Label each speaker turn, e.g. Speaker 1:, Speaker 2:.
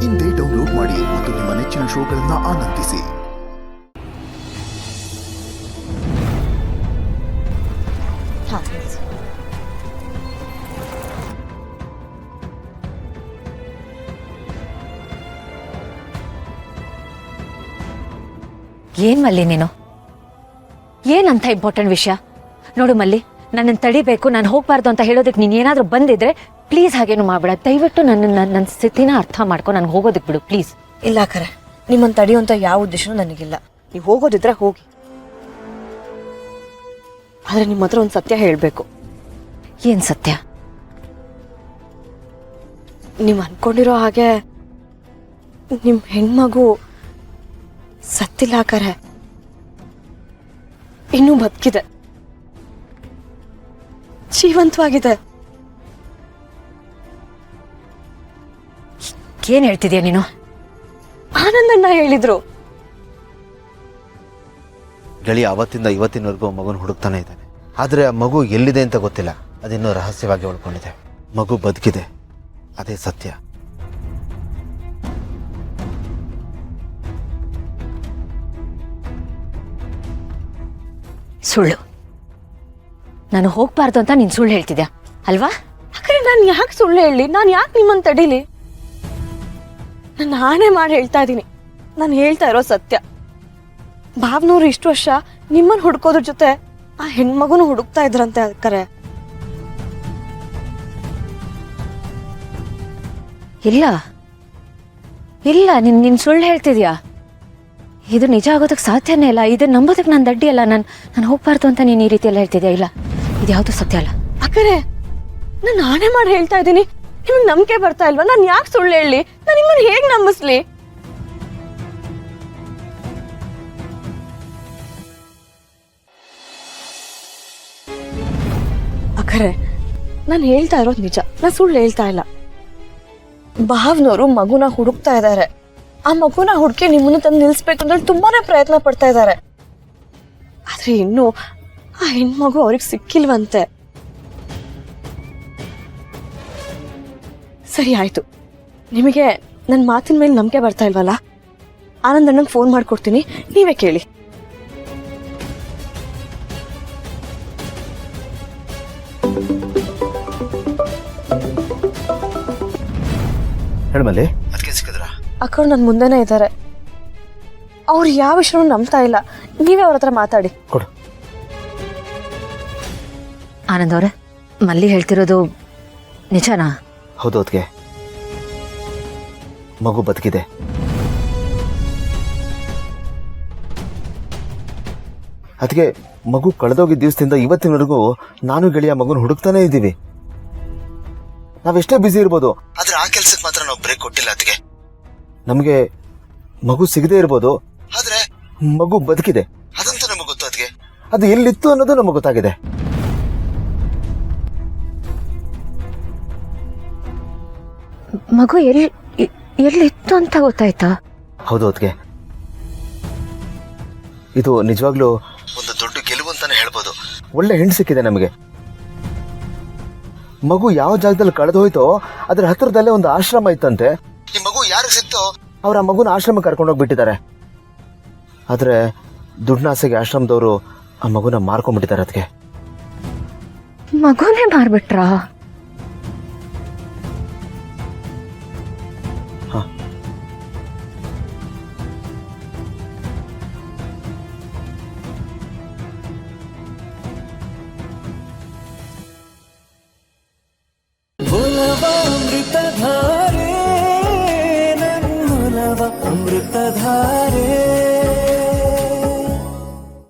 Speaker 1: ಇಂದೇ ಡೌನ್ಲೋಡ್ ಮಾಡಿ ಮತ್ತು ನಿಮ್ಮ ನೆಚ್ಚಿನ ಶೋಗಳನ್ನು ಆನಂದಿಸಿ.
Speaker 2: ಏನ್ ಮಲ್ಲಿ ನೀನು ಏನಂತ ಇಂಪಾರ್ಟೆಂಟ್ ವಿಷಯ? ನೋಡು ಮಲ್ಲಿ, ನನ್ನನ್ನು ತಡಿಬೇಕು, ನಾನು ಹೋಗ್ಬಾರ್ದು ಅಂತ ಹೇಳೋದಕ್ಕೆ ನೀನು ಏನಾದರೂ ಬಂದಿದ್ರೆ ಪ್ಲೀಸ್ ಹಾಗೇನು ಮಾಡಬೇಡ. ದಯವಿಟ್ಟು ನನ್ನ ಸ್ಥಿತಿನ ಅರ್ಥ ಮಾಡ್ಕೊ, ನನಗೆ ಹೋಗೋದಕ್ಕೆ ಬಿಡು ಪ್ಲೀಸ್.
Speaker 3: ಇಲ್ಲ ಕರೆ, ನಿಮ್ಮನ್ನು ತಡೆಯುವಂಥ ಯಾವ ಉದ್ದೇಶನೂ ನನಗಿಲ್ಲ. ನೀವು ಹೋಗೋದಿದ್ರೆ ಹೋಗಿ, ಆದರೆ ನಿಮ್ಮ ಹತ್ರ ಒಂದು ಸತ್ಯ ಹೇಳಬೇಕು.
Speaker 2: ಏನು ಸತ್ಯ?
Speaker 3: ನೀವು ಅನ್ಕೊಂಡಿರೋ ಹಾಗೆ ನಿಮ್ಮ ಹೆಣ್ಮಗು ಸತ್ತಿಲ್ಲ ಕರೆ, ಇನ್ನೂ ಬದುಕಿದೆ, ಜೀವಂತವಾಗಿದೆ.
Speaker 2: ಏನ್ ಹೇಳ್ತಿದ್ಯಾ ನೀನು?
Speaker 3: ಆನಂದಣ್ಣ ಹೇಳಿದ್ರು.
Speaker 4: ಗೆಳೆಯ ಅವತ್ತಿಂದ ಇವತ್ತಿನವರೆಗೂ ಮಗುನ ಹುಡುಕ್ತಾನೆ ಇದ್ದಾನೆ. ಆದರೆ ಆ ಮಗು ಎಲ್ಲಿದೆ ಅಂತ ಗೊತ್ತಿಲ್ಲ. ಅದಿನ್ನೂ ರಹಸ್ಯವಾಗಿ ಉಳ್ಕೊಂಡಿದೆ. ಮಗು ಬದುಕಿದೆ, ಅದೇ ಸತ್ಯ.
Speaker 2: ಸುಳ್ಳು. ನಾನು ಹೋಗ್ಬಾರ್ದು ಅಂತ ನೀನು ಸುಳ್ಳು ಹೇಳ್ತಿದ್ಯಾ ಅಲ್ವಾ?
Speaker 3: ಯಾಕಂದ್ರೆ ನಾನು ಯಾಕೆ ಸುಳ್ಳು ಹೇಳಿ? ನಾನು ಯಾಕೆ ನಿಮ್ಮನ್ನು ತಡೀಲಿ? ನಾನು ಆಣೆ ಮಾಡಿ ಹೇಳ್ತಾ ಇದ್ದೀನಿ, ನಾನು ಹೇಳ್ತಾ ಇರೋ ಸತ್ಯ. ಭಾವನವ್ರು ಇಷ್ಟು ವರ್ಷ ನಿಮ್ಮನ್ನು ಹುಡ್ಕೋದ್ರ ಜೊತೆ ಆ ಹೆಣ್ಮಗುನು ಹುಡುಕ್ತಾ ಇದ್ರಂತೆ. ಅದಕ್ಕರೆ
Speaker 2: ಇಲ್ಲ ಇಲ್ಲ, ನೀನು ಸುಳ್ಳು ಹೇಳ್ತಿದ್ಯಾ. ಇದು ನಿಜ ಆಗೋದಕ್ಕೆ ಸಾಧ್ಯನೇ ಇಲ್ಲ. ಇದನ್ನ ನಂಬೋದಕ್ಕೆ ನಾನು ದಡ್ಡಿ ಅಲ್ಲ. ನಾನು ಹೋಗ್ಬಾರ್ದು ಅಂತ ನೀನು ಈ ರೀತಿ ಎಲ್ಲ ಹೇಳ್ತಿದ್ಯಾ. ಇಲ್ಲ, ಇದು ಯಾವುದು ಸತ್ಯ ಅಲ್ಲ.
Speaker 3: ಅಕ್ಕರೆ, ನಾನು ಆಣೆ ಮಾಡಿ ಹೇಳ್ತಾ ಇದ್ದೀನಿ, ನಿಮ್ಗೆ ನಂಬಿಕೆ ಬರ್ತಾ ಇಲ್ವಾ? ನಾನು ಯಾಕೆ ಸುಳ್ಳು ಹೇಳಿ? ನಾನು ನಿಮ್ಮನ್ನು ಹೇಗೆ ನಂಬಿಸ್ಲಿ? ಅಕ್ಕರೆ, ನಾನು ಹೇಳ್ತಾ ಇರೋದು ನಿಜ, ನಾನು ಸುಳ್ಳು ಹೇಳ್ತಾ ಇಲ್ಲ. ಭಾವನವರು ಮಗುನ ಹುಡುಕ್ತಾ ಇದ್ದಾರೆ. ಆ ಮಗುನ ಹುಡುಕಿ ನಿಮ್ಮನ್ನು ತಂದು ನಿಲ್ಲಿಸ್ಬೇಕು ಅಂದ್ರೆ ತುಂಬಾನೇ ಪ್ರಯತ್ನ ಪಡ್ತಾ ಇದ್ದಾರೆ. ಆದ್ರೆ ಇನ್ನು ಆ ಹೆಣ್ಮಗು ಅವ್ರಿಗೆ ಸಿಕ್ಕಿಲ್ವಂತೆ. ಸರಿ ಆಯ್ತು, ನಿಮಗೆ ನನ್ನ ಮಾತಿನ ಮೇಲೆ ನಂಬಿಕೆ ಬರ್ತಾ ಇಲ್ವಲ್ಲ? ಆನಂದಣ್ಣಂಗೆ ಫೋನ್ ಮಾಡ್ಕೊಡ್ತೀನಿ, ನೀವೇ ಕೇಳಿ.
Speaker 4: ಹೇಳಮಲ್ಲಿ, ಅದಕ್ಕೆ ಸಿಕ್ಕಿದ್ರಾ?
Speaker 3: ಅಕ್ಕವ್ರು ನನ್ನ ಮುಂದೆನೇ ಇದ್ದಾರೆ. ಅವ್ರು ಯಾವ ವಿಷಯನೂ ನಂಬ್ತಾ ಇಲ್ಲ. ನೀವೇ ಅವ್ರ ಹತ್ರ ಮಾತಾಡಿ.
Speaker 4: ಕೊಡು.
Speaker 2: ಆನಂದ್ ಅವ್ರೆ, ಮಲ್ಲಿ ಹೇಳ್ತಿರೋದು ನಿಜನಾ?
Speaker 4: ಹೌದು, ಅದಕ್ಕೆ ಮಗು ಬದುಕಿದೆ. ಅದಕ್ಕೆ ಮಗು ಕಳೆದೋಗಿದ್ದ ದಿವಸದಿಂದ ಇವತ್ತಿನವರೆಗೂ ನಾನು ಗೆಳೆಯ ಮಗುನ ಹುಡುಕ್ತಾನೆ ಇದ್ದೀವಿ. ನಾವೆಷ್ಟೇ ಬ್ಯುಸಿ ಇರ್ಬೋದು, ಆದ್ರೆ ಆ ಕೆಲ್ಸಕ್ಕೆ ಮಾತ್ರ ನಾವು ಬ್ರೇಕ್ ಕೊಟ್ಟಿಲ್ಲ. ಅದಕ್ಕೆ ನಮಗೆ ಮಗು ಸಿಗದೆ ಇರ್ಬೋದು, ಆದ್ರೆ ಮಗು ಬದುಕಿದೆ, ಅದಂತೂ ನಮಗೆ ಗೊತ್ತು. ಅದಕ್ಕೆ ಅದು ಎಲ್ಲಿತ್ತು ಅನ್ನೋದು ನಮಗೆ ಗೊತ್ತಾಗಿದೆ.
Speaker 2: ಮಗು ಎಲ್ಲಿತ್ತು ಅಂತ ಗೊತ್ತಾಯ್ತಾ?
Speaker 4: ಹೌದು, ಅದಕ್ಕೆ ಇದು ನಿಜವಾಗ್ಲೂ ಒಂದು ದೊಡ್ಡ ಗೆಲುವು ಅಂತಾನೆ ಹೇಳ್ಬೋದು. ಒಳ್ಳೆ ಹೆಣ್ಣು ಸಿಕ್ಕಿದೆ ನಮಗೆ. ಮಗು ಯಾವ ಜಾಗದಲ್ಲಿ ಕಳೆದು ಹೋಯ್ತೋ ಅದ್ರ ಹತ್ತಿರದಲ್ಲೇ ಒಂದು ಆಶ್ರಮ ಇತ್ತಂತೆ. ಈ ಮಗು ಯಾರಿಗೆ ಸಿಕ್ತೋ ಅವ್ರ ಆ ಮಗುನ ಆಶ್ರಮ ಕರ್ಕೊಂಡೋಗ್ಬಿಟ್ಟಿದ್ದಾರೆ. ಆದ್ರೆ ದುಡ್ನಾಸೆಗೆ ಆಶ್ರಮದವರು ಆ ಮಗುನ ಮಾರ್ಕೊಂಡ್ಬಿಟ್ಟಿದ್ದಾರೆ. ಅದಕ್ಕೆ
Speaker 2: ಮಗುನೇ ಮಾರ್ಬಿಟ್ರಾ?
Speaker 5: ಅಮೃತಧಾರೆ ನನ್ನೊಲವ ಅಮೃತಧಾರೆ.